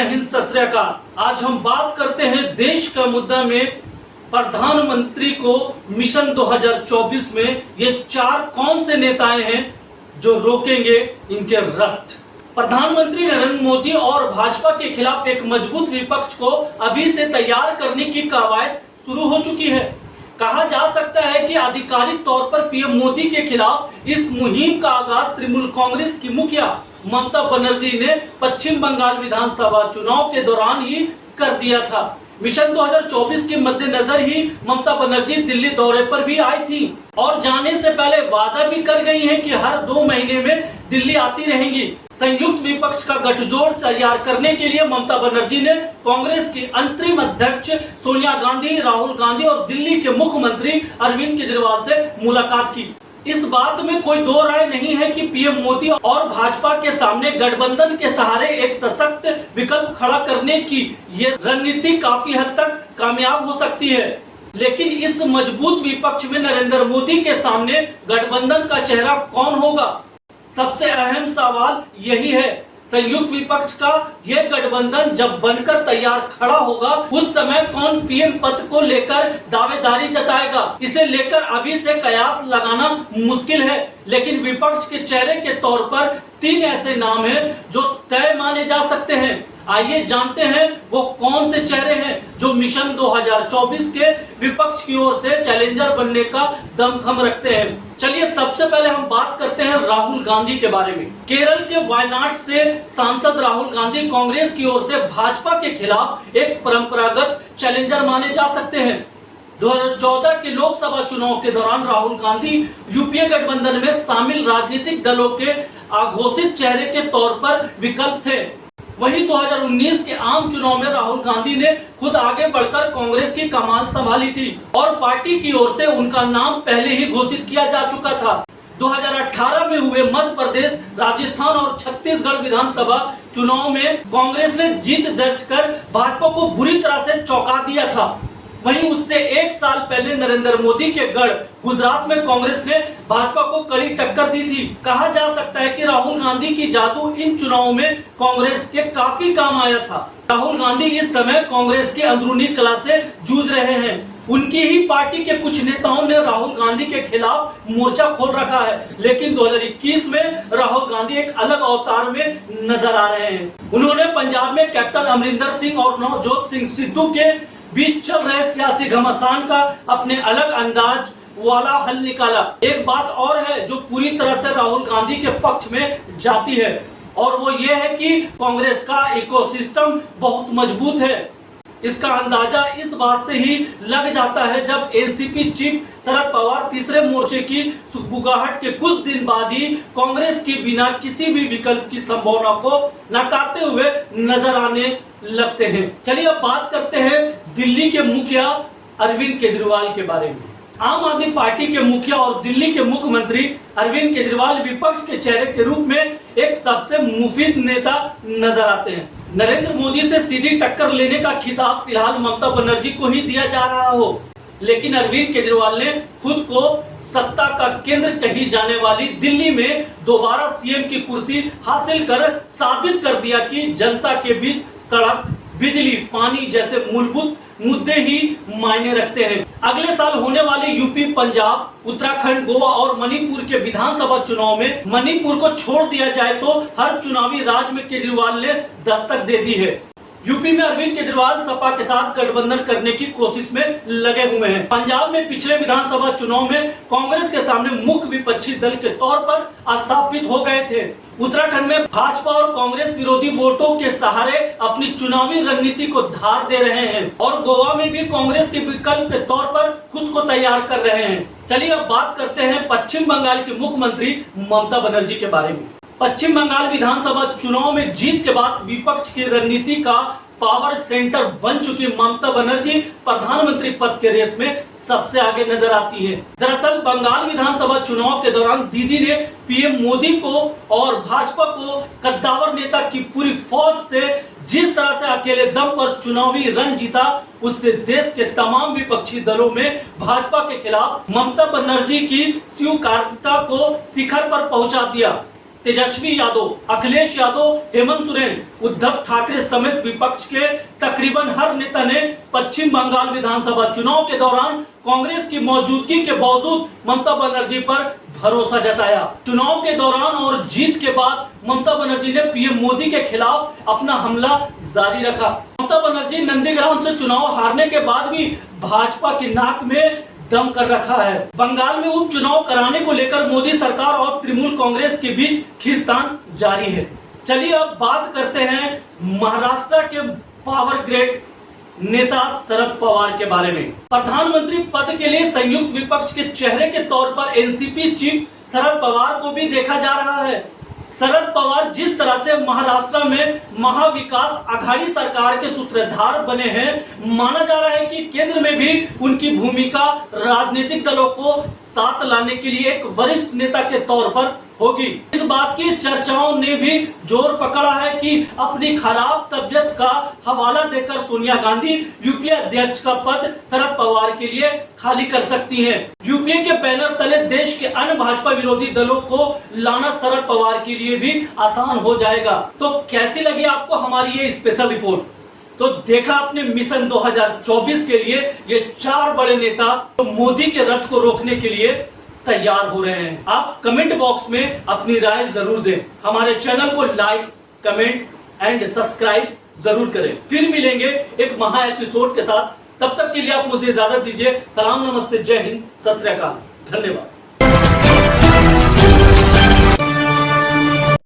हिंद, सत श्री अकाल। आज हम बात करते हैं देश का मुद्दा में प्रधानमंत्री को मिशन 2024 में ये 4 कौन से नेताएं हैं जो रोकेंगे इनके रथ। प्रधानमंत्री नरेंद्र मोदी और भाजपा के खिलाफ एक मजबूत विपक्ष को अभी से तैयार करने की कवायद शुरू हो चुकी है। कहा जा सकता है कि आधिकारिक तौर पर पीएम मोदी के खिलाफ इस मुहिम का आगाज तृणमूल कांग्रेस की मुखिया ममता बनर्जी ने पश्चिम बंगाल विधानसभा चुनाव के दौरान ही कर दिया था। मिशन 2024 के मद्देनजर ही ममता बनर्जी दिल्ली दौरे पर भी आई थी और जाने से पहले वादा भी कर गई हैं कि हर 2 महीने में दिल्ली आती रहेंगी। संयुक्त विपक्ष का गठजोड़ तैयार करने के लिए ममता बनर्जी ने कांग्रेस की अंतरिम अध्यक्ष सोनिया गांधी, राहुल गांधी और दिल्ली के मुख्यमंत्री अरविंद केजरीवाल से मुलाकात की। इस बात में कोई दो राय नहीं है कि पीएम मोदी और भाजपा के सामने गठबंधन के सहारे एक सशक्त विकल्प खड़ा करने की ये रणनीति काफी हद तक कामयाब हो सकती है। लेकिन इस मजबूत विपक्ष में नरेंद्र मोदी के सामने गठबंधन का चेहरा कौन होगा? सबसे अहम सवाल यही है। संयुक्त विपक्ष का यह गठबंधन जब बनकर तैयार खड़ा होगा, उस समय कौन पीएम पद को लेकर दावेदारी जताएगा, इसे लेकर अभी से कयास लगाना मुश्किल है। लेकिन विपक्ष के चेहरे के तौर पर 3 ऐसे नाम हैं जो तय माने जा सकते हैं। आइए जानते हैं वो कौन से चेहरे हैं जो मिशन 2024 के विपक्ष की ओर से चैलेंजर बनने का दमखम रखते हैं। चलिए सबसे पहले हम बात करते हैं राहुल गांधी के बारे में। केरल के वायनाड से सांसद राहुल गांधी कांग्रेस की ओर से भाजपा के खिलाफ एक परंपरागत चैलेंजर माने जा सकते हैं। 2014 के लोकसभा चुनाव के दौरान राहुल गांधी यूपीए गठबंधन में शामिल राजनीतिक दलों के अघोषित चेहरे के तौर पर विकल्प थे। वहीं 2019 के आम चुनाव में राहुल गांधी ने खुद आगे बढ़कर कांग्रेस की कमान संभाली थी और पार्टी की ओर से उनका नाम पहले ही घोषित किया जा चुका था। 2018 में हुए मध्य प्रदेश, राजस्थान और छत्तीसगढ़ विधानसभा चुनाव में कांग्रेस ने जीत दर्ज कर भाजपा को बुरी तरह से चौंका दिया था। वहीं उससे 1 साल पहले नरेंद्र मोदी के गढ़ गुजरात में कांग्रेस ने भाजपा को कड़ी टक्कर दी थी। कहा जा सकता है कि राहुल गांधी की जादू इन चुनावों में कांग्रेस के काफी काम आया था। राहुल गांधी इस समय कांग्रेस की अंदरूनी कलह से जूझ रहे हैं। उनकी ही पार्टी के कुछ नेताओं ने राहुल गांधी के खिलाफ मोर्चा खोल रखा है, लेकिन 2021 में राहुल गांधी एक अलग अवतार में नजर आ रहे हैं। उन्होंने पंजाब में कैप्टन अमरिंदर सिंह और नवजोत सिंह सिद्धू के बीच चल रहे सियासी घमासान का अपने अलग अंदाज वाला हल निकाला। एक बात और है जो पूरी तरह से राहुल गांधी के पक्ष में जाती है और वो ये है कि कांग्रेस का इकोसिस्टम बहुत मजबूत है। इसका अंदाजा इस बात से ही लग जाता है जब एनसीपी चीफ शरद पवार तीसरे मोर्चे की सुगबुगाहट के कुछ दिन बाद ही कांग्रेस की बिना किसी भी विकल्प की संभावना को नकारते हुए नजर आने लगते हैं। चलिए अब बात करते हैं दिल्ली के मुखिया अरविंद केजरीवाल के बारे में। आम आदमी पार्टी के मुखिया और दिल्ली के मुख्यमंत्री अरविंद केजरीवाल विपक्ष के चेहरे के रूप में एक सबसे मुफीद नेता नजर आते हैं। नरेंद्र मोदी से सीधी टक्कर लेने का खिताब फिलहाल ममता बनर्जी को ही दिया जा रहा हो, लेकिन अरविंद केजरीवाल ने खुद को सत्ता का केंद्र कही जाने वाली दिल्ली में दोबारा सीएम की कुर्सी हासिल कर साबित कर दिया कि जनता के बीच सड़क, बिजली, पानी जैसे मूलभूत मुद्दे ही मायने रखते हैं। अगले साल होने वाले यूपी, पंजाब, उत्तराखंड, गोवा और मणिपुर के विधानसभा चुनाव में मणिपुर को छोड़ दिया जाए तो हर चुनावी राज में केजरीवाल ने दस्तक दे दी है। यूपी में अरविंद केजरीवाल सपा के साथ गठबंधन करने की कोशिश में लगे हुए हैं। पंजाब में पिछले विधानसभा चुनाव में कांग्रेस के सामने मुख्य विपक्षी दल के तौर पर स्थापित हो गए थे। उत्तराखंड में भाजपा और कांग्रेस विरोधी वोटों के सहारे अपनी चुनावी रणनीति को धार दे रहे हैं और गोवा में भी कांग्रेस के विकल्प के तौर पर खुद को तैयार कर रहे हैं। चलिए अब बात करते हैं पश्चिम बंगाल की मुख्यमंत्री ममता बनर्जी के बारे में। पश्चिम बंगाल विधानसभा चुनाव में जीत के बाद विपक्ष की रणनीति का पावर सेंटर बन चुकी ममता बनर्जी प्रधानमंत्री पद के रेस में सबसे आगे नजर आती है। दरअसल बंगाल विधानसभा चुनाव के दौरान दीदी ने पीएम मोदी को और भाजपा को कद्दावर नेता की पूरी फौज से जिस तरह से अकेले दम पर चुनावी रण जीता, उससे देश के तमाम विपक्षी दलों में भाजपा के खिलाफ ममता बनर्जी की स्वीकार्यता को शिखर पर पहुंचा दिया। तेजस्वी यादव, अखिलेश यादव, हेमंत सोरेन, उद्धव ठाकरे समेत विपक्ष के तकरीबन हर नेता ने पश्चिम बंगाल विधानसभा चुनाव के दौरान कांग्रेस की मौजूदगी के बावजूद ममता बनर्जी पर भरोसा जताया। चुनाव के दौरान और जीत के बाद ममता बनर्जी ने पीएम मोदी के खिलाफ अपना हमला जारी रखा। ममता बनर्जी नंदीग्राम से चुनाव हारने के बाद भी भाजपा की नाक में दम कर रखा है। बंगाल में उपचुनाव कराने को लेकर मोदी सरकार और तृणमूल कांग्रेस के बीच खींचतान जारी है। चलिए अब बात करते हैं महाराष्ट्र के पावर ग्रेड नेता शरद पवार के बारे में। प्रधानमंत्री पद के लिए संयुक्त विपक्ष के चेहरे के तौर पर एनसीपी चीफ शरद पवार को भी देखा जा रहा है। शरद पवार जिस तरह से महाराष्ट्र में महाविकास आघाड़ी सरकार के सूत्रधार बने हैं, माना जा रहा है कि केंद्र में भी उनकी भूमिका राजनीतिक दलों को साथ लाने के लिए एक वरिष्ठ नेता के तौर पर होगी। इस बात की चर्चाओं ने भी जोर पकड़ा है कि अपनी खराब तबियत का हवाला देकर सोनिया गांधी यूपीए अध्यक्ष का पद शरद पवार के लिए खाली कर सकती हैं। यूपीए के बैनर तले देश के अन्य भाजपा विरोधी दलों को लाना शरद पवार के लिए भी आसान हो जाएगा। तो कैसी लगी आपको हमारी ये स्पेशल रिपोर्ट? तो देखा आपने मिशन 2024 के लिए ये 4 बड़े नेता तो मोदी के रथ को रोकने के लिए तैयार हो रहे हैं। आप कमेंट बॉक्स में अपनी राय जरूर दें। हमारे चैनल को लाइक, कमेंट एंड सब्सक्राइब जरूर करें। फिर मिलेंगे एक महा एपिसोड के साथ। तब तक के लिए आप मुझे इजाजत दीजिए। सलाम, नमस्ते, जय हिंद, सत श्री अकाल, धन्यवाद।